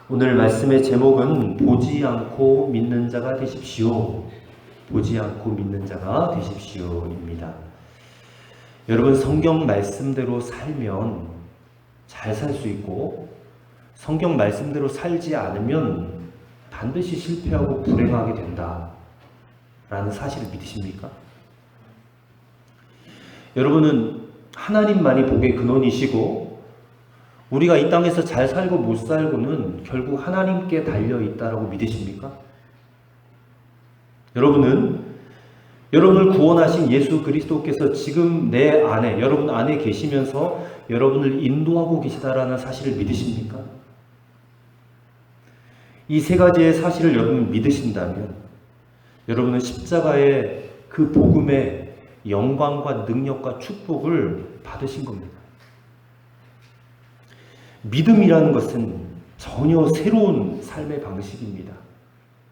오늘 말씀의 제목은 보지 않고 믿는 자가 되십시오. 보지 않고 믿는 자가 되십시오입니다. 여러분, 성경 말씀대로 살면 잘 살 수 있고 성경 말씀대로 살지 않으면 반드시 실패하고 불행하게 된다라는 사실을 믿으십니까? 여러분은 하나님만이 복의 근원이시고 우리가 이 땅에서 잘 살고 못 살고는 결국 하나님께 달려 있다라고 믿으십니까? 여러분은 여러분을 구원하신 예수 그리스도께서 지금 내 안에, 여러분 안에 계시면서 여러분을 인도하고 계시다라는 사실을 믿으십니까? 이 세 가지의 사실을 여러분 믿으신다면 여러분은 십자가의 그 복음의 영광과 능력과 축복을 받으신 겁니다. 믿음이라는 것은 전혀 새로운 삶의 방식입니다.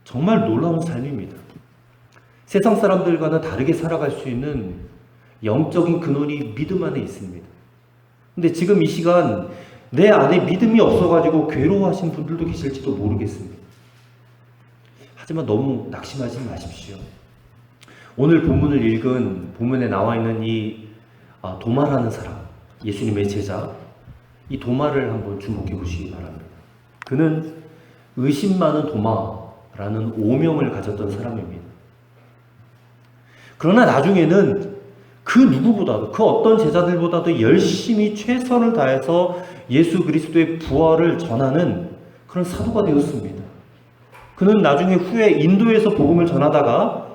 정말 놀라운 삶입니다. 세상 사람들과는 다르게 살아갈 수 있는 영적인 근원이 믿음 안에 있습니다. 근데 지금 이 시간 내 안에 믿음이 없어가지고 괴로워하신 분들도 계실지도 모르겠습니다. 하지만 너무 낙심하지 마십시오. 오늘 본문을 읽은 본문에 나와 있는 이 도마라는 사람, 예수님의 제자, 이 도마를 한번 주목해 보시기 바랍니다. 그는 의심 많은 도마라는 오명을 가졌던 사람입니다. 그러나 나중에는 그 누구보다도, 그 어떤 제자들보다도 열심히 최선을 다해서 예수 그리스도의 부활을 전하는 그런 사도가 되었습니다. 그는 나중에 후에 인도에서 복음을 전하다가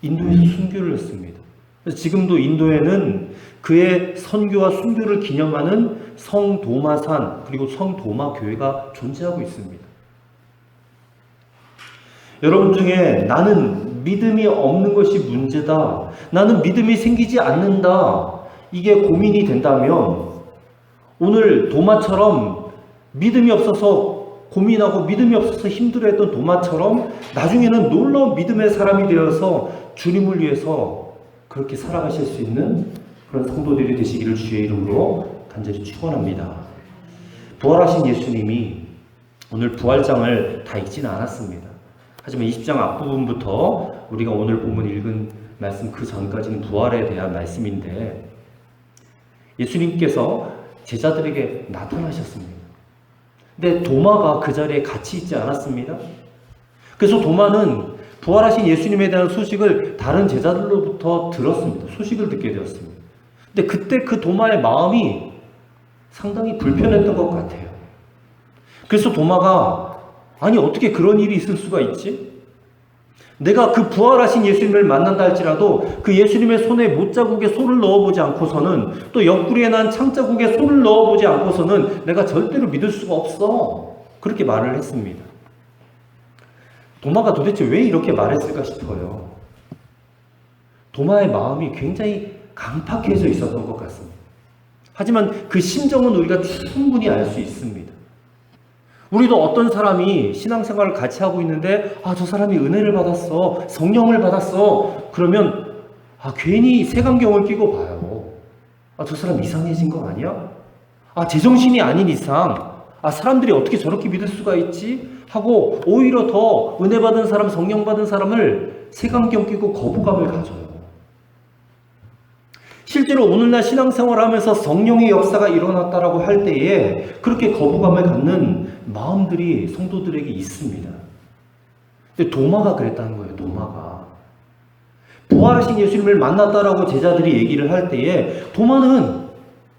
인도에서 순교를 했습니다. 그래서 지금도 인도에는 그의 선교와 순교를 기념하는 성도마산 그리고 성도마교회가 존재하고 있습니다. 여러분 중에 나는 믿음이 없는 것이 문제다, 나는 믿음이 생기지 않는다, 이게 고민이 된다면 오늘 도마처럼 믿음이 없어서 고민하고 믿음이 없어서 힘들어했던 도마처럼 나중에는 놀라운 믿음의 사람이 되어서 주님을 위해서 그렇게 살아가실 수 있는 그런 성도들이 되시기를 주의 이름으로 간절히 축원합니다. 부활하신 예수님이 오늘 부활장을 다 읽지는 않았습니다. 하지만 20장 앞부분부터 우리가 오늘 본문 읽은 말씀 그 전까지는 부활에 대한 말씀인데 예수님께서 제자들에게 나타나셨습니다. 근데 도마가 그 자리에 같이 있지 않았습니다. 그래서 도마는 부활하신 예수님에 대한 소식을 다른 제자들로부터 들었습니다. 소식을 듣게 되었습니다. 근데 그때 그 도마의 마음이 상당히 불편했던 것 같아요. 그래서 도마가 아니 어떻게 그런 일이 있을 수가 있지? 내가 그 부활하신 예수님을 만난다 할지라도 그 예수님의 손에 못자국에 손을 넣어보지 않고서는 또 옆구리에 난 창자국에 손을 넣어보지 않고서는 내가 절대로 믿을 수가 없어. 그렇게 말을 했습니다. 도마가 도대체 왜 이렇게 말했을까 싶어요. 도마의 마음이 굉장히 강팍해져 있었던 것 같습니다. 하지만 그 심정은 우리가 충분히 알 수 있습니다. 우리도 어떤 사람이 신앙생활을 같이 하고 있는데 저 사람이 은혜를 받았어, 성령을 받았어, 그러면 괜히 색안경을 끼고 봐요. 저 사람 이상해진 거 아니야? 제정신이 아닌 이상 사람들이 어떻게 저렇게 믿을 수가 있지? 하고 오히려 더 은혜 받은 사람, 성령 받은 사람을 색안경 끼고 거부감을 가져요. 실제로 오늘날 신앙생활을 하면서 성령의 역사가 일어났다라고 할 때에 그렇게 거부감을 갖는 마음들이 성도들에게 있습니다. 근데 도마가 그랬다는 거예요. 도마가 부활하신 예수님을 만났다라고 제자들이 얘기를 할 때에 도마는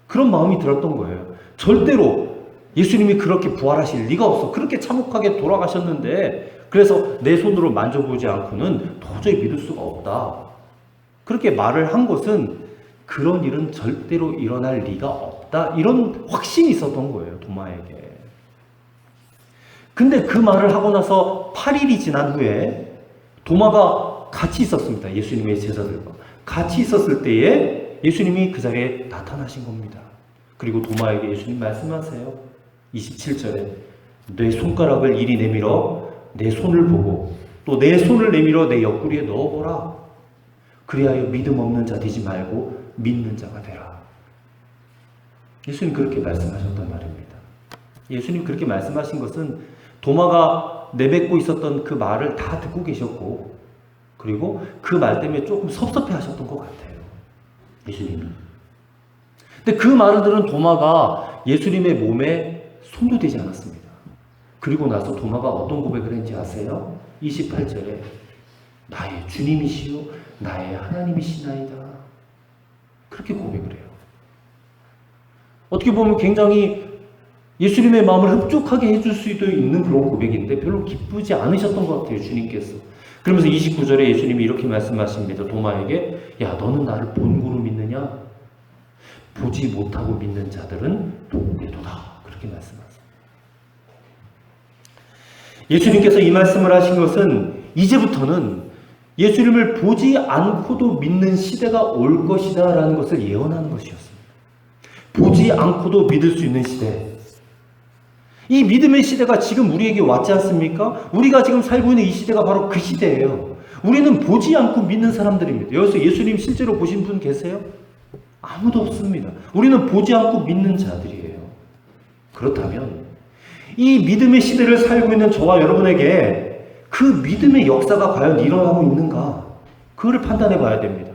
그런 마음이 들었던 거예요. 절대로 예수님이 그렇게 부활하실 리가 없어. 그렇게 참혹하게 돌아가셨는데 그래서 내 손으로 만져보지 않고는 도저히 믿을 수가 없다. 그렇게 말을 한 것은 그런 일은 절대로 일어날 리가 없다. 이런 확신이 있었던 거예요. 도마에게. 근데 그 말을 하고 나서 8일이 지난 후에 도마가 같이 있었습니다. 예수님의 제자들과. 같이 있었을 때에 예수님이 그 자리에 나타나신 겁니다. 그리고 도마에게 예수님 말씀하세요. 27절에 내 손가락을 이리 내밀어 내 손을 보고 또 내 손을 내밀어 내 옆구리에 넣어보라. 그리하여 믿음 없는 자 되지 말고 믿는 자가 되라. 예수님 그렇게 말씀하셨단 말입니다. 예수님 그렇게 말씀하신 것은 도마가 내뱉고 있었던 그 말을 다 듣고 계셨고, 그리고 그 말 때문에 조금 섭섭해 하셨던 것 같아요. 예수님이. 근데 그 말을 들은 도마가 예수님의 몸에 손도 대지 않았습니다. 그리고 나서 도마가 어떤 고백을 했는지 아세요? 28절에 나의 주님이시요 나의 하나님이시나이다. 그렇게 고백을 해요. 어떻게 보면 굉장히 예수님의 마음을 흡족하게 해줄 수도 있는 그런 고백인데 별로 기쁘지 않으셨던 것 같아요, 주님께서. 그러면서 29절에 예수님이 이렇게 말씀하십니다. 도마에게 야 너는 나를 본고로 믿느냐? 보지 못하고 믿는 자들은 복되도다. 그렇게 말씀하세요. 예수님께서 이 말씀을 하신 것은 이제부터는 예수님을 보지 않고도 믿는 시대가 올 것이다 라는 것을 예언하는 것이었습니다. 보지 않고도 믿을 수 있는 시대. 이 믿음의 시대가 지금 우리에게 왔지 않습니까? 우리가 지금 살고 있는 이 시대가 바로 그 시대예요. 우리는 보지 않고 믿는 사람들입니다. 여기서 예수님 실제로 보신 분 계세요? 아무도 없습니다. 우리는 보지 않고 믿는 자들이에요. 그렇다면 이 믿음의 시대를 살고 있는 저와 여러분에게 그 믿음의 역사가 과연 일어나고 있는가? 그거를 판단해 봐야 됩니다.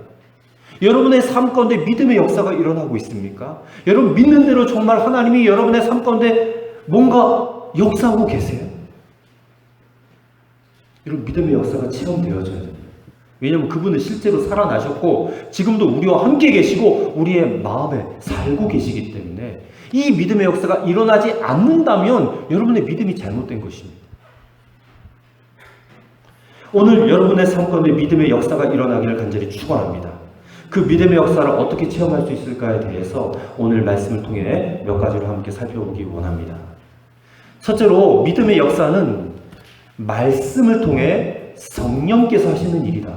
여러분의 삶 가운데 믿음의 역사가 일어나고 있습니까? 여러분 믿는 대로 정말 하나님이 여러분의 삶 가운데 뭔가 역사하고 계세요? 여러분 믿음의 역사가 체험되어져야 됩니다. 왜냐하면 그분은 실제로 살아나셨고 지금도 우리와 함께 계시고 우리의 마음에 살고 계시기 때문에 이 믿음의 역사가 일어나지 않는다면 여러분의 믿음이 잘못된 것입니다. 오늘 여러분의 삶 가운데 믿음의 역사가 일어나기를 간절히 축원합니다. 그 믿음의 역사를 어떻게 체험할 수 있을까에 대해서 오늘 말씀을 통해 몇 가지로 함께 살펴보기 원합니다. 첫째로 믿음의 역사는 말씀을 통해 성령께서 하시는 일이다.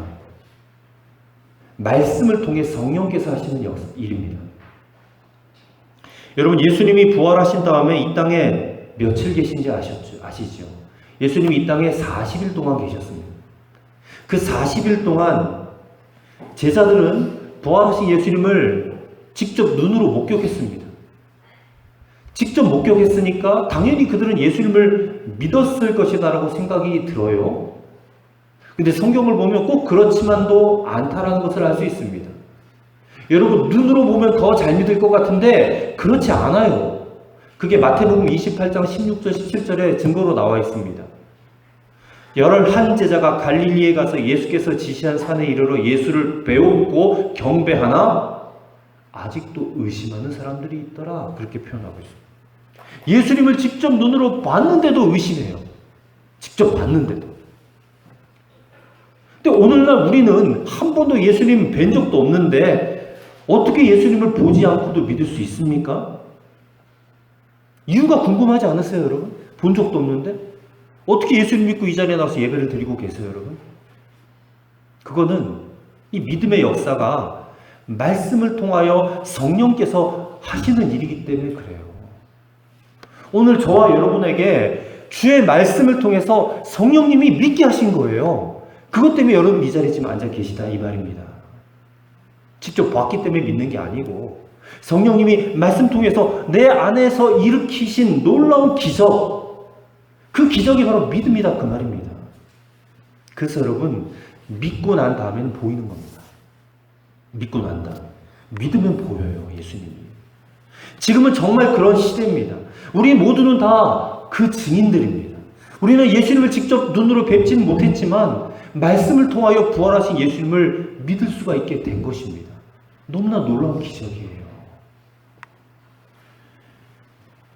말씀을 통해 성령께서 하시는 일입니다. 여러분 예수님이 부활하신 다음에 이 땅에 며칠 계신지 아시죠? 예수님이 이 땅에 40일 동안 계셨습니다. 그 40일 동안 제자들은 부활하신 예수님을 직접 눈으로 목격했습니다. 직접 목격했으니까 당연히 그들은 예수님을 믿었을 것이다라고 생각이 들어요. 근데 성경을 보면 꼭 그렇지만도 않다라는 것을 알 수 있습니다. 여러분 눈으로 보면 더 잘 믿을 것 같은데 그렇지 않아요. 그게 마태복음 28장 16절 17절에 증거로 나와 있습니다. 11 제자가 갈릴리에 가서 예수께서 지시한 산에 이르러 예수를 배우고 경배하나 아직도 의심하는 사람들이 있더라. 그렇게 표현하고 있습니다. 예수님을 직접 눈으로 봤는데도 의심해요. 직접 봤는데도. 근데 오늘날 우리는 한 번도 예수님 뵌 적도 없는데 어떻게 예수님을 보지 않고도 믿을 수 있습니까? 이유가 궁금하지 않으세요, 여러분? 본 적도 없는데? 어떻게 예수님 믿고 이 자리에 나와서 예배를 드리고 계세요, 여러분? 그거는 이 믿음의 역사가 말씀을 통하여 성령께서 하시는 일이기 때문에 그래요. 오늘 저와 여러분에게 주의 말씀을 통해서 성령님이 믿게 하신 거예요. 그것 때문에 여러분 이 자리에 지금 앉아 계시다 이 말입니다. 직접 봤기 때문에 믿는 게 아니고 성령님이 말씀 통해서 내 안에서 일으키신 놀라운 기적, 그 기적이 바로 믿음이다 그 말입니다. 그래서 여러분 믿고 난 다음에는 보이는 겁니다. 믿고 난 다음 믿으면 보여요. 예수님이. 지금은 정말 그런 시대입니다. 우리 모두는 다 그 증인들입니다. 우리는 예수님을 직접 눈으로 뵙지는 못했지만 말씀을 통하여 부활하신 예수님을 믿을 수가 있게 된 것입니다. 너무나 놀라운 기적이에요.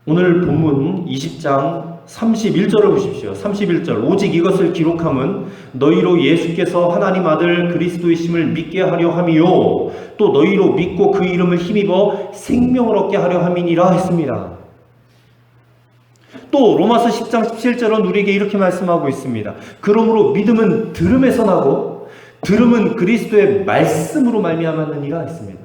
오늘 본문 20장 31절을 보십시오. 31절 오직 이것을 기록함은 너희로 예수께서 하나님 아들 그리스도이심을 믿게 하려 함이요 또 너희로 믿고 그 이름을 힘입어 생명을 얻게 하려 함이니라 했습니다. 또 로마서 10장 17절은 우리에게 이렇게 말씀하고 있습니다. 그러므로 믿음은 들음에서 나고 들음은 그리스도의 말씀으로 말미암았느니라 했습니다.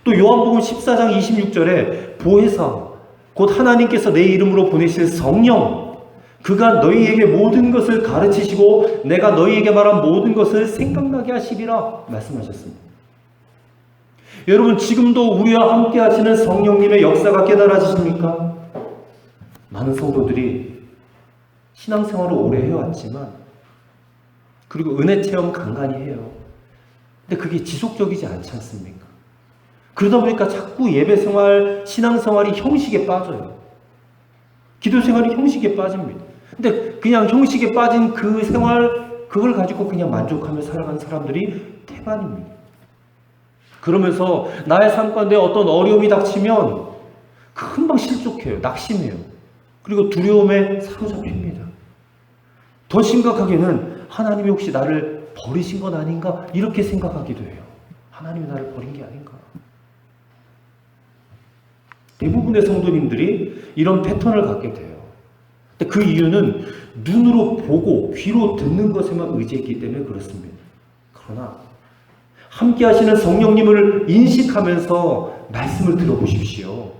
또 요한복음 14장 26절에 보혜사 곧 하나님께서 내 이름으로 보내실 성령 그가 너희에게 모든 것을 가르치시고 내가 너희에게 말한 모든 것을 생각나게 하시리라 말씀하셨습니다. 여러분 지금도 우리와 함께 하시는 성령님의 역사가 깨달아지십니까? 많은 성도들이 신앙생활을 오래 해왔지만, 그리고 은혜 체험 간간히 해요. 근데 그게 지속적이지 않지 않습니까? 그러다 보니까 자꾸 예배생활, 신앙생활이 형식에 빠져요. 기도생활이 형식에 빠집니다. 근데 그냥 형식에 빠진 그 생활, 그걸 가지고 그냥 만족하며 살아가는 사람들이 태반입니다. 그러면서 나의 삶 가운데 어떤 어려움이 닥치면 금방 실족해요. 낙심해요. 그리고 두려움에 사로잡힙니다. 더 심각하게는 하나님이 혹시 나를 버리신 건 아닌가? 이렇게 생각하기도 해요. 하나님이 나를 버린 게 아닌가? 대부분의 성도님들이 이런 패턴을 갖게 돼요. 근데 그 이유는 눈으로 보고 귀로 듣는 것에만 의지했기 때문에 그렇습니다. 그러나 함께 하시는 성령님을 인식하면서 말씀을 들어보십시오.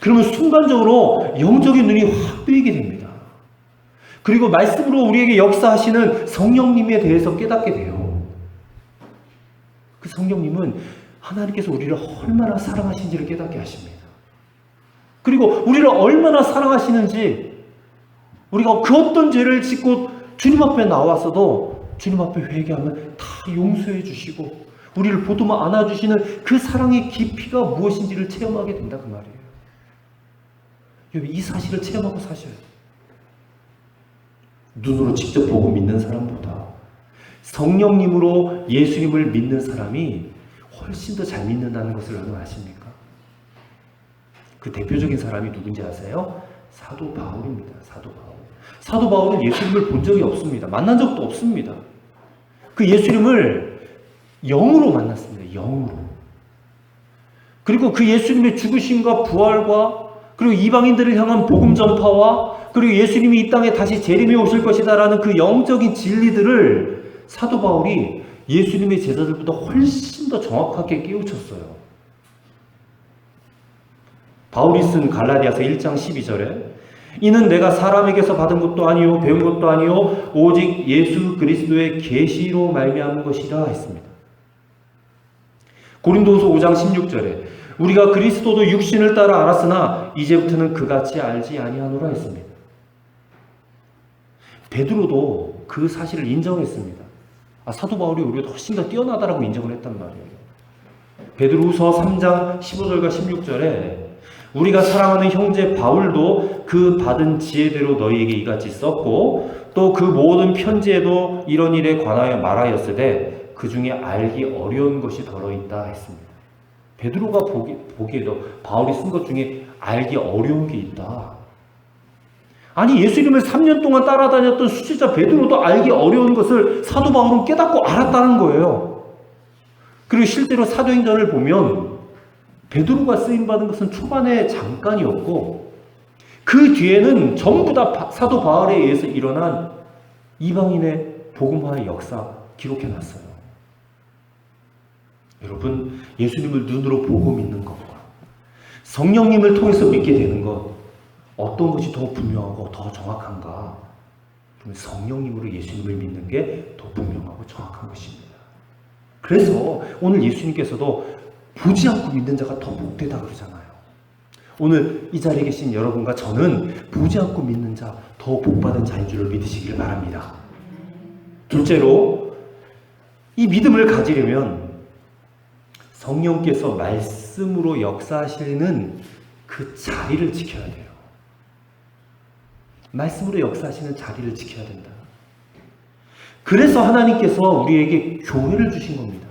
그러면 순간적으로 영적인 눈이 확 뜨이게 됩니다. 그리고 말씀으로 우리에게 역사하시는 성령님에 대해서 깨닫게 돼요. 그 성령님은 하나님께서 우리를 얼마나 사랑하신지를 깨닫게 하십니다. 그리고 우리를 얼마나 사랑하시는지, 우리가 그 어떤 죄를 짓고 주님 앞에 나왔어도 주님 앞에 회개하면 다 용서해 주시고 우리를 보듬어 안아주시는 그 사랑의 깊이가 무엇인지를 체험하게 된다, 그 말이에요. 이 사실을 체험하고 사셔야 돼요. 눈으로 직접 보고 믿는 사람보다 성령님으로 예수님을 믿는 사람이 훨씬 더 잘 믿는다는 것을 여러분 아십니까? 그 대표적인 사람이 누군지 아세요? 사도 바울입니다. 사도 바울. 사도 바울은 예수님을 본 적이 없습니다. 만난 적도 없습니다. 그 예수님을 영으로 만났습니다. 영으로. 그리고 그 예수님의 죽으심과 부활과 그리고 이방인들을 향한 복음 전파와 그리고 예수님이 이 땅에 다시 재림해 오실 것이다라는 그 영적인 진리들을 사도 바울이 예수님의 제자들보다 훨씬 더 정확하게 깨우쳤어요. 바울이 쓴 갈라디아서 1장 12절에 이는 내가 사람에게서 받은 것도 아니요 배운 것도 아니요 오직 예수 그리스도의 계시로 말미암은 것이라 했습니다. 고린도후서 5장 16절에 우리가 그리스도도 육신을 따라 알았으나 이제부터는 그같이 알지 아니하노라 했습니다. 베드로도 그 사실을 인정했습니다. 사도 바울이 우리보다 훨씬 더 뛰어나다라고 인정을 했단 말이에요. 베드로후서 3장 15절과 16절에 우리가 사랑하는 형제 바울도 그 받은 지혜대로 너희에게 이같이 썼고 또 그 모든 편지에도 이런 일에 관하여 말하였으되 그 중에 알기 어려운 것이 더러있다 했습니다. 베드로가 보기에도 바울이 쓴 것 중에 알기 어려운 게 있다. 아니 예수님을 3년 동안 따라다녔던 수제자 베드로도 알기 어려운 것을 사도 바울은 깨닫고 알았다는 거예요. 그리고 실제로 사도행전을 보면 베드로가 쓰임받은 것은 초반에 잠깐이었고 그 뒤에는 전부 다 사도 바울에 의해서 일어난 이방인의 복음화의 역사 기록해놨어요. 여러분, 예수님을 눈으로 보고 믿는 것과 성령님을 통해서 믿게 되는 것, 어떤 것이 더 분명하고 더 정확한가? 성령님으로 예수님을 믿는 게 더 분명하고 정확한 것입니다. 그래서 오늘 예수님께서도 보지 않고 믿는 자가 더 복되다 그러잖아요. 오늘 이 자리에 계신 여러분과 저는 보지 않고 믿는 자, 더 복받은 자인 줄을 믿으시길 바랍니다. 둘째로, 이 믿음을 가지려면 성령께서 말씀으로 역사하시는 그 자리를 지켜야 돼요. 말씀으로 역사하시는 자리를 지켜야 된다. 그래서 하나님께서 우리에게 교회를 주신 겁니다.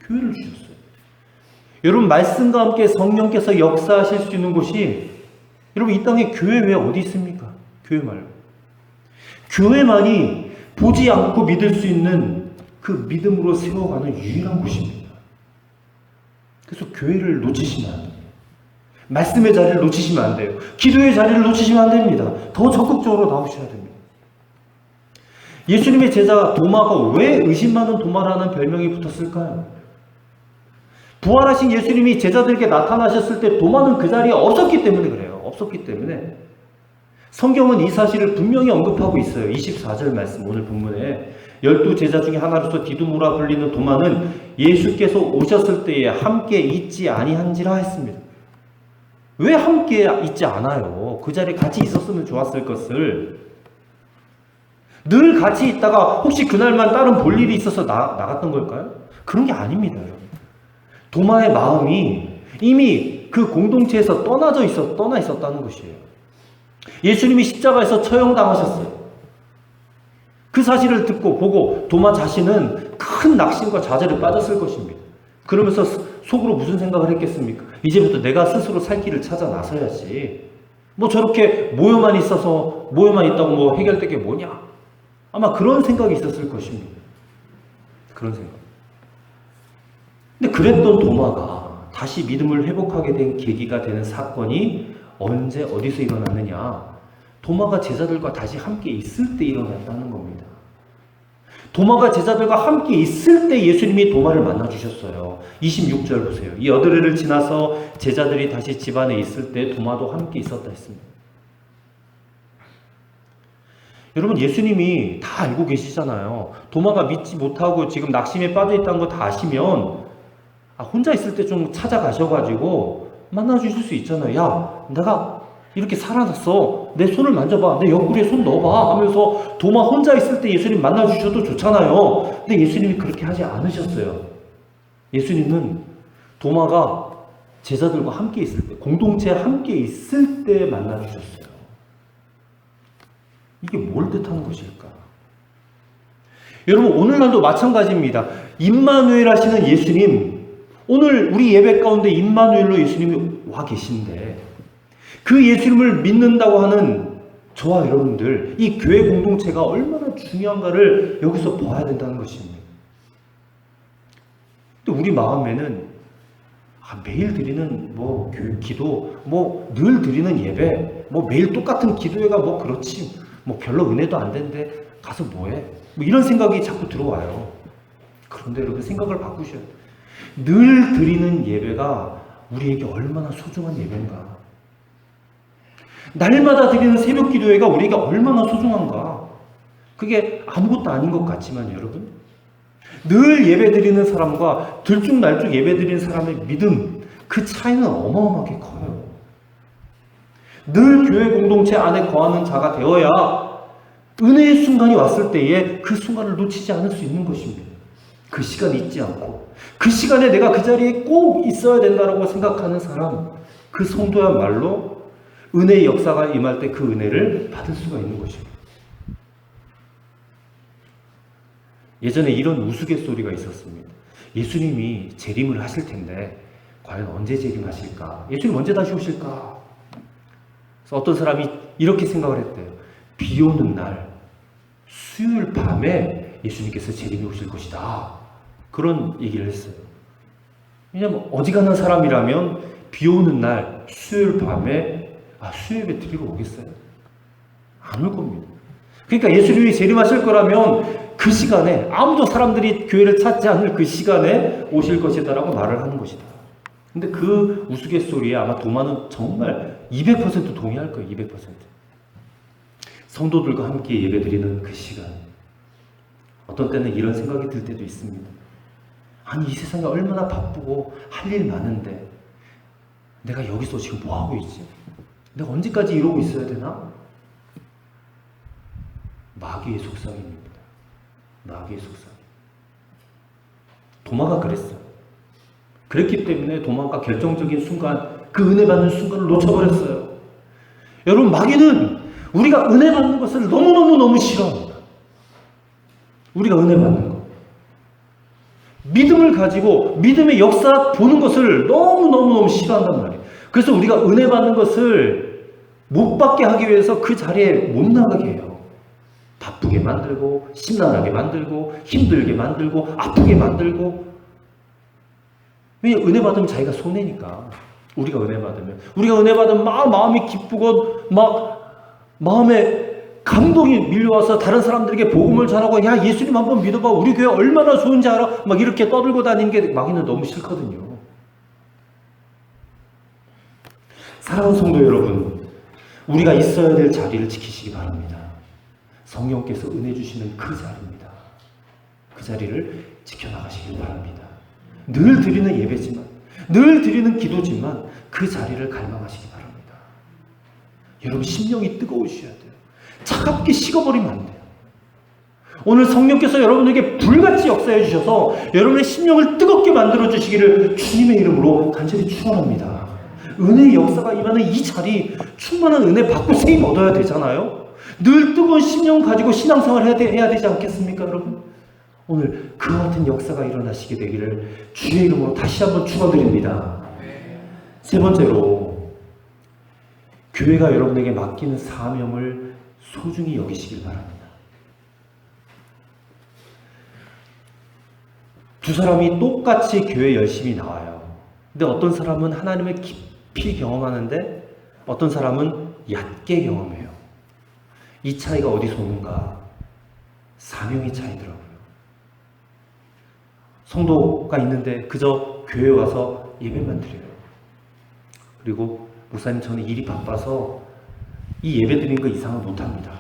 교회를 주셨어요. 여러분, 말씀과 함께 성령께서 역사하실 수 있는 곳이 여러분 이 땅에 교회 외에 어디 있습니까? 교회 말고. 교회만이 보지 않고 믿을 수 있는 그 믿음으로 세워가는 유일한 곳입니다. 그래서 교회를 놓치시면 안 돼요. 말씀의 자리를 놓치시면 안 돼요. 기도의 자리를 놓치시면 안 됩니다. 더 적극적으로 나오셔야 됩니다. 예수님의 제자 도마가 왜 의심 많은 도마라는 별명이 붙었을까요? 부활하신 예수님이 제자들에게 나타나셨을 때 도마는 그 자리에 없었기 때문에 그래요. 없었기 때문에. 성경은 이 사실을 분명히 언급하고 있어요. 24절 말씀, 오늘 본문에 12제자 중에 하나로서 디두모라 불리는 도마는 예수께서 오셨을 때에 함께 있지 아니한지라 했습니다. 왜 함께 있지 않아요? 그 자리에 같이 있었으면 좋았을 것을. 늘 같이 있다가 혹시 그날만 다른 볼 일이 있어서 나갔던 걸까요? 그런 게 아닙니다, 여러분. 도마의 마음이 이미 그 공동체에서 떠나 있었다는 것이에요. 예수님이 십자가에서 처형당하셨어요. 그 사실을 듣고 보고 도마 자신은 큰 낙심과 좌절에 빠졌을 것입니다. 그러면서 속으로 무슨 생각을 했겠습니까? 이제부터 내가 스스로 살 길을 찾아 나서야지. 뭐 저렇게 모여만 있다고 뭐 해결될 게 뭐냐? 아마 그런 생각이 있었을 것입니다. 그런 생각. 근데 그랬던 도마가 다시 믿음을 회복하게 된 계기가 되는 사건이 언제 어디서 일어났느냐? 도마가 제자들과 다시 함께 있을 때 일어났다는 겁니다. 도마가 제자들과 함께 있을 때 예수님이 도마를 만나주셨어요. 26절 보세요. 이 여드레를 지나서 제자들이 다시 집안에 있을 때 도마도 함께 있었다 했습니다. 여러분, 예수님이 다 알고 계시잖아요. 도마가 믿지 못하고 지금 낙심에 빠져 있다는 거 다 아시면 혼자 있을 때 좀 찾아가셔가지고 만나주실 수 있잖아요. 야, 내가 이렇게 살아났어. 내 손을 만져봐. 내 옆구리에 손 넣어봐. 하면서 도마 혼자 있을 때 예수님 만나주셔도 좋잖아요. 근데 예수님이 그렇게 하지 않으셨어요. 예수님은 도마가 제자들과 함께 있을 때, 공동체에 함께 있을 때 만나주셨어요. 이게 뭘 뜻하는 것일까? 여러분, 오늘날도 마찬가지입니다. 임마누엘 하시는 예수님, 오늘 우리 예배 가운데 임마누엘로 예수님이 와 계신데 그 예수님을 믿는다고 하는 저와 여러분들, 이 교회 공동체가 얼마나 중요한가를 여기서 봐야 된다는 것입니다. 또 우리 마음에는 매일 드리는 기도, 늘 드리는 예배, 매일 똑같은 기도회가 그렇지, 별로 은혜도 안 되는데 가서 뭐해? 이런 생각이 자꾸 들어와요. 그런데 여러분, 생각을 바꾸셔야 돼요. 늘 드리는 예배가 우리에게 얼마나 소중한 예배인가. 날마다 드리는 새벽 기도회가 우리에게 얼마나 소중한가. 그게 아무것도 아닌 것 같지만 여러분, 늘 예배 드리는 사람과 들쭉날쭉 예배 드리는 사람의 믿음, 그 차이는 어마어마하게 커요. 늘 교회 공동체 안에 거하는 자가 되어야 은혜의 순간이 왔을 때에 그 순간을 놓치지 않을 수 있는 것입니다. 그 시간이 잊지 않고 그 시간에 내가 그 자리에 꼭 있어야 된다고 생각하는 사람, 그 성도야말로 은혜의 역사가 임할 때 그 은혜를 받을 수가 있는 것입니다. 예전에 이런 우스갯소리가 있었습니다. 예수님이 재림을 하실 텐데 과연 언제 재림하실까? 예수님 언제 다시 오실까? 그래서 어떤 사람이 이렇게 생각을 했대요. 비 오는 날 수요일 밤에 예수님께서 재림이 오실 것이다. 그런 얘기를 했어요. 왜냐하면 어지간한 사람이라면 비 오는 날 수요일 밤에 수요 예배 드리고 오겠어요? 안 올 겁니다. 그러니까 예수님이 재림하실 거라면 그 시간에, 아무도 사람들이 교회를 찾지 않을 그 시간에 오실 것이다라고 말을 하는 것이다. 근데 그 우스갯소리에 아마 도마는 정말 200% 동의할 거예요. 200%. 성도들과 함께 예배드리는 그 시간, 어떤 때는 이런 생각이 들 때도 있습니다. 아니, 이 세상에 얼마나 바쁘고 할 일 많은데 내가 여기서 지금 뭐 하고 있지? 내가 언제까지 이러고 있어야 되나? 마귀의 속삭임입니다. 마귀의 속삭임. 도마가 그랬어요. 그랬기 때문에 도마가 결정적인 순간, 그 은혜 받는 순간을 놓쳐버렸어요. 여러분, 마귀는 우리가 은혜 받는 것을 너무너무 싫어합니다. 우리가 은혜 받는 것, 믿음을 가지고 믿음의 역사 보는 것을 너무너무 싫어한단 말이에요. 그래서 우리가 은혜 받는 것을 못 받게 하기 위해서 그 자리에 못 나가게 해요. 바쁘게 만들고, 심란하게 만들고, 힘들게 만들고, 아프게 만들고. 왜? 은혜 받으면 자기가 손해니까. 우리가 은혜 받으면 마음이 기쁘고 마음에 감동이 밀려와서 다른 사람들에게 복음을 전하고, 야, 예수님 한번 믿어봐, 우리 교회 얼마나 좋은지 알아? 이렇게 떠들고 다니는 게 마귀는 너무 싫거든요. 사랑하는 성도 여러분, 우리가 있어야 될 자리를 지키시기 바랍니다. 성령께서 은혜 주시는 그 자리입니다. 그 자리를 지켜나가시길 바랍니다. 늘 드리는 예배지만, 늘 드리는 기도지만 그 자리를 갈망하시기 바랍니다. 여러분 심령이 뜨거우셔야 돼요. 차갑게 식어버리면 안 돼요. 오늘 성령께서 여러분에게 불같이 역사해 주셔서 여러분의 심령을 뜨겁게 만들어 주시기를 주님의 이름으로 간절히 축원합니다. 은혜의 역사가 임하는 이 자리, 충만한 은혜 받고 세임 얻어야 되잖아요. 늘 뜨거운 심령 가지고 신앙생활 해야 되지 않겠습니까, 여러분? 오늘 그와 같은 역사가 일어나시게 되기를 주의 이름으로 다시 한번 축원드립니다. 세 번째로, 교회가 여러분에게 맡기는 사명을 소중히 여기시길 바랍니다. 두 사람이 똑같이 교회에 열심히 나와요. 근데 어떤 사람은 하나님을 깊이 경험하는데 어떤 사람은 얕게 경험해요. 이 차이가 어디서 오는가? 사명의 차이더라고요. 성도가 있는데 그저 교회에 와서 예배만 드려요. 그리고 목사님 저는 일이 바빠서 이 예배 드리는 거 이상은 못합니다.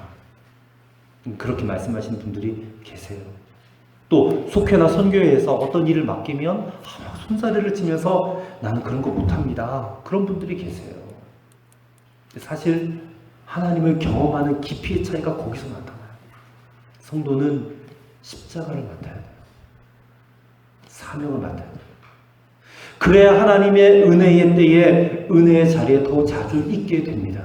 그렇게 말씀하시는 분들이 계세요. 또 속회나 선교회에서 어떤 일을 맡기면 손사래를 치면서 나는 그런 거 못합니다. 그런 분들이 계세요. 사실 하나님을 깊이의 차이가 거기서 나타나요. 성도는 십자가를 맡아야 돼요. 사명을 맡아야 돼요. 그래야 하나님의 은혜의 때에 은혜의 자리에 더 자주 있게 됩니다.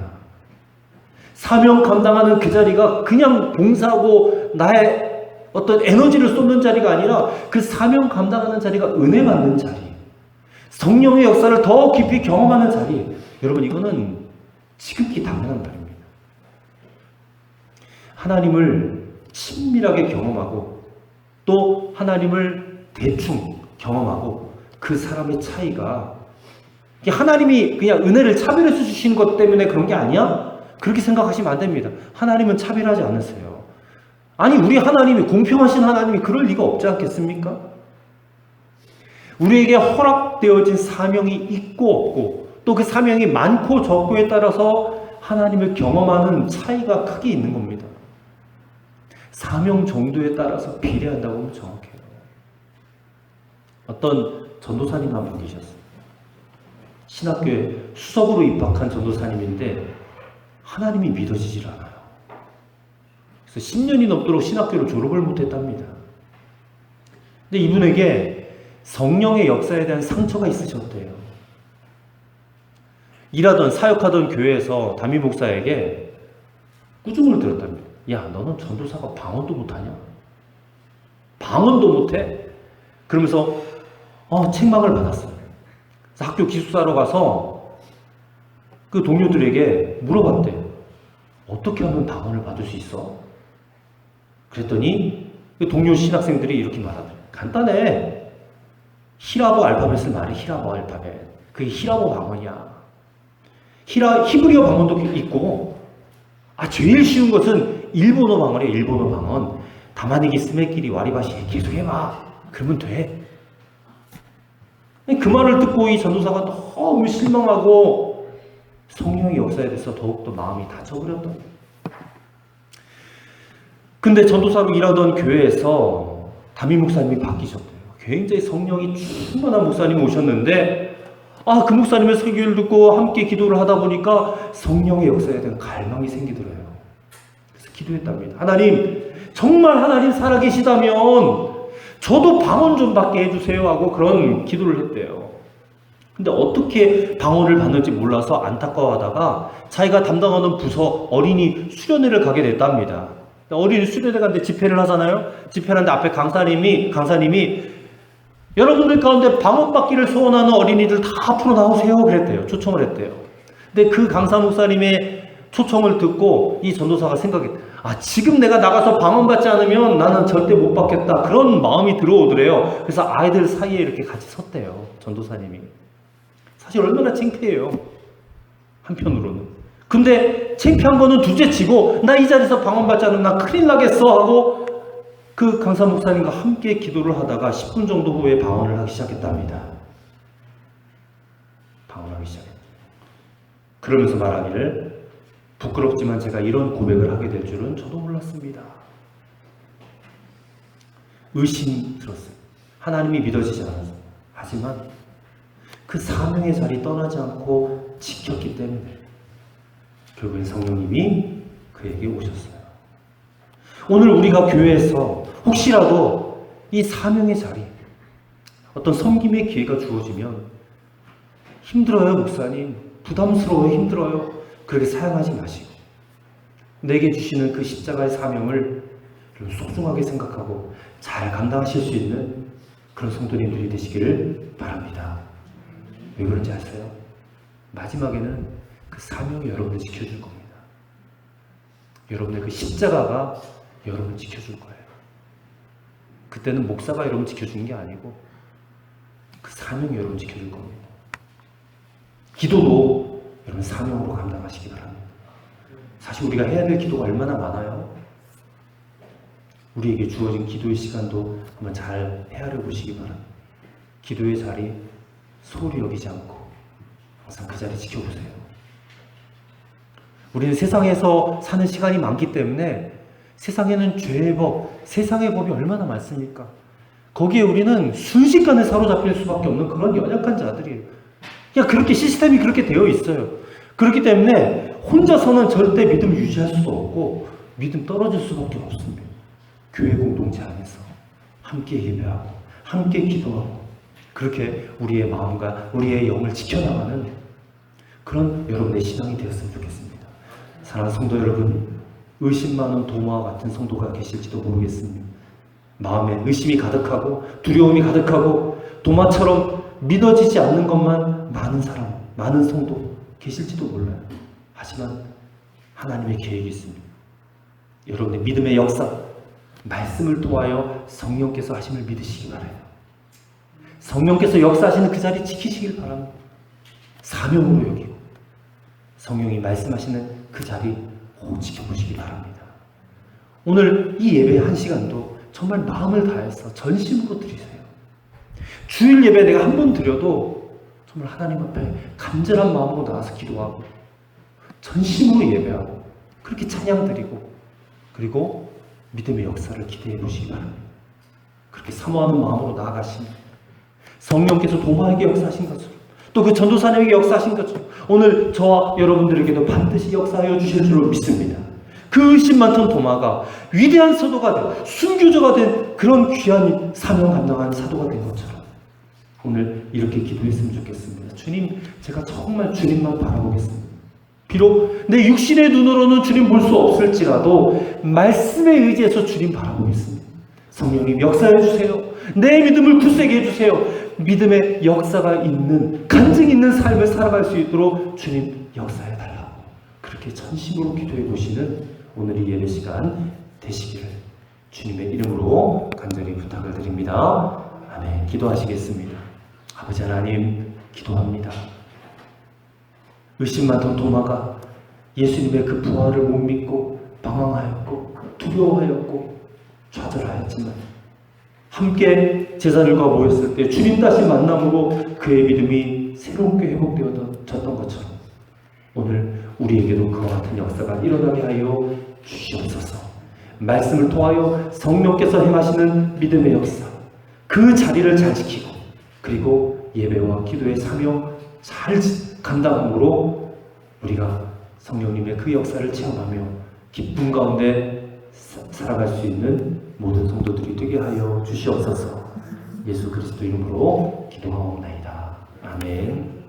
사명 감당하는 그 자리가 그냥 봉사하고 나의 어떤 에너지를 쏟는 자리가 아니라 그 사명 감당하는 자리가 은혜 받는 자리, 성령의 역사를 더 깊이 경험하는 자리. 여러분, 이거는 지극히 당연한 말입니다. 하나님을 친밀하게 경험하고 또 하나님을 대충 경험하고 그 사람의 차이가 하나님이 그냥 은혜를 차별해서 주신 것 때문에 그런 게 아니야? 그렇게 생각하시면 안 됩니다. 하나님은 차별하지 않으세요. 아니, 우리 하나님이, 공평하신 하나님이 그럴 리가 없지 않겠습니까? 우리에게 허락되어진 사명이 있고 없고 또 그 사명이 많고 적고에 따라서 하나님을 경험하는 차이가 크게 있는 겁니다. 사명 정도에 따라서 비례한다고 하면 정확해요. 어떤 전도사님 한 분 계셨어요. 신학교에 수석으로 입학한 전도사님인데 하나님이 믿어지질 않아요. 그래서 10년이 넘도록 신학교를 졸업을 못했답니다. 근데 이분에게 성령의 역사에 대한 상처가 있으셨대요. 일하던 사역하던 교회에서 담임 목사에게 꾸중을 들었답니다. 야, 너는 전도사가 방언도 못하냐? 방언도 못해? 그러면서 책망을 받았어요. 그래서 학교 기숙사로 가서 그 동료들에게 물어봤대요. 어떻게 하면 방언을 받을 수 있어? 그랬더니 그 동료 신학생들이 이렇게 말하더래요. 간단해. 히라보 알파벳을 말해. 히라보 알파벳. 그게 히라보 방언이야. 히브리어 방언도 있고, 제일 쉬운 것은 일본어 방언이에요. 일본어 방언. 다마니기 스메끼리 와리바시 계속 해봐. 그러면 돼. 그 말을 듣고 이 전도사가 너무 실망하고 성령의 역사에 대해서 더욱더 마음이 다쳐버렸던 거예요. 근데 전도사로 일하던 교회에서 담임 목사님이 바뀌셨대요. 굉장히 성령이 충만한 목사님이 오셨는데 그 목사님의 설교를 듣고 함께 기도를 하다 보니까 성령의 역사에 대한 갈망이 생기더래요. 그래서 기도했답니다. 하나님, 정말 하나님 살아계시다면 저도 방언 좀 받게 해주세요 하고 그런 기도를 했대요. 근데 어떻게 방언을 받는지 몰라서 안타까워하다가 자기가 담당하는 부서 어린이 수련회를 가게 됐답니다. 어린이 수련회 가는데 집회를 하잖아요. 집회를 하는데 앞에 강사님이 여러분들 가운데 방언 받기를 소원하는 어린이들 다 앞으로 나오세요 그랬대요. 초청을 했대요. 근데 그 강사 목사님의 초청을 듣고 이 전도사가 생각했대요. 지금 내가 나가서 방언 받지 않으면 나는 절대 못 받겠다. 그런 마음이 들어오더래요. 그래서 아이들 사이에 이렇게 같이 섰대요. 전도사님이. 사실 얼마나 창피해요. 한편으로는. 근데 창피한 거는 둘째치고 나 이 자리에서 방언 받지 않으면 나 큰일 나겠어 하고 그 강사 목사님과 함께 기도를 하다가 10분 정도 후에 방언을 하기 시작했답니다. 방언하기 시작했다. 그러면서 말하기를 부끄럽지만 제가 이런 고백을 하게 될 줄은 저도 몰랐습니다. 의심이 들었어요. 하나님이 믿어지지 않았어요. 하지만 그 사명의 자리 떠나지 않고 지켰기 때문에 결국엔 성령님이 그에게 오셨어요. 오늘 우리가 교회에서 혹시라도 이 사명의 자리, 어떤 섬김의 기회가 주어지면 힘들어요, 목사님. 부담스러워요, 힘들어요. 그렇게 사양하지 마시고 내게 주시는 그 십자가의 사명을 소중하게 생각하고 잘 감당하실 수 있는 그런 성도님들이 되시기를 바랍니다. 왜 그런지 아세요? 마지막에는 그 사명이 여러분을 지켜줄 겁니다. 여러분의 그 십자가가 여러분을 지켜줄 거예요. 그때는 목사가 여러분 지켜주는 게 아니고 그 사명이 여러분 지켜줄 겁니다. 기도도 여러분 사명으로 감당하시기 바랍니다. 사실 우리가 해야 될 기도가 얼마나 많아요. 우리에게 주어진 기도의 시간도 한번 잘 헤아려 보시기 바랍니다. 기도의 자리 소홀히 여기지 않고 항상 그 자리 지켜보세요. 우리는 세상에서 사는 시간이 많기 때문에 세상에는 죄의 법, 세상의 법이 얼마나 많습니까? 거기에 우리는 순식간에 사로잡힐 수밖에 없는 그런 연약한 자들이에요. 그냥 그렇게 시스템이 그렇게 되어 있어요. 그렇기 때문에 혼자서는 절대 믿음을 유지할 수도 없고 믿음 떨어질 수밖에 없습니다. 교회 공동체 안에서 함께 예배하고 함께 기도하고 그렇게 우리의 마음과 우리의 영을 지켜나가는 그런 여러분의 신앙이 되었으면 좋겠습니다. 사랑하는 성도 여러분, 의심 많은 도마와 같은 성도가 계실지도 모르겠습니다. 마음에 의심이 가득하고 두려움이 가득하고 도마처럼 믿어지지 않는 것만 많은 사람, 많은 성도 계실지도 몰라요. 하지만 하나님의 계획이 있습니다. 여러분의 믿음의 역사, 말씀을 통하여 성령께서 하심을 믿으시기 바라요. 성령께서 역사하시는 그 자리 지키시길 바랍니다. 사명으로 여기고 성령이 말씀하시는 그 자리 꼭 지켜보시기 바랍니다. 오늘 이 예배 한 시간도 정말 마음을 다해서 전심으로 드리세요. 주일 예배 내가 한 번 드려도 정말 하나님 앞에 간절한 마음으로 나와서 기도하고 전심으로 예배하고 그렇게 찬양 드리고 그리고 믿음의 역사를 기대해 보시기 바랍니다. 그렇게 사모하는 마음으로 나아가시면 성령께서 도마에게 역사하신 것처럼 또 그 전도사님에게 역사하신 것처럼 오늘 저와 여러분들에게도 반드시 역사하여 주실 줄로 믿습니다. 그 의심 많던 도마가 위대한 사도가 된, 순교자가 된 그런 귀한 사명 감당한 사도가 된 것처럼 오늘 이렇게 기도했으면 좋겠습니다. 주님, 제가 정말 주님만 바라보겠습니다. 비록 내 육신의 눈으로는 주님 볼 수 없을지라도 말씀에 의지해서 주님 바라보겠습니다. 성령님 역사해 주세요. 내 믿음을 굳세게 해주세요. 믿음의 역사가 있는, 간증 있는 삶을 살아갈 수 있도록 주님 역사해 달라고 그렇게 전심으로 기도해 보시는 오늘 이 예배 시간 되시기를 주님의 이름으로 간절히 부탁을 드립니다. 아멘. 기도하시겠습니다. 아버지 하나님, 기도합니다. 의심 많던 도마가 예수님의 그 부활을 못 믿고 방황하였고 두려워하였고 좌절하였지만 함께 제자들과 모였을 때 주님 다시 만남으로 그의 믿음이 새롭게 회복되어졌던 것처럼 오늘 우리에게도 그와 같은 역사가 일어나게 하여 주시옵소서. 말씀을 통하여 성령께서 행하시는 믿음의 역사, 그 자리를 잘 지키고 그리고 예배와 기도의 사명 잘 감당함으로 우리가 성령님의 그 역사를 체험하며 기쁨 가운데 살아갈 수 있는 모든 성도들이 되게 하여 주시옵소서. 예수 그리스도 이름으로 기도하옵나이다. 아멘.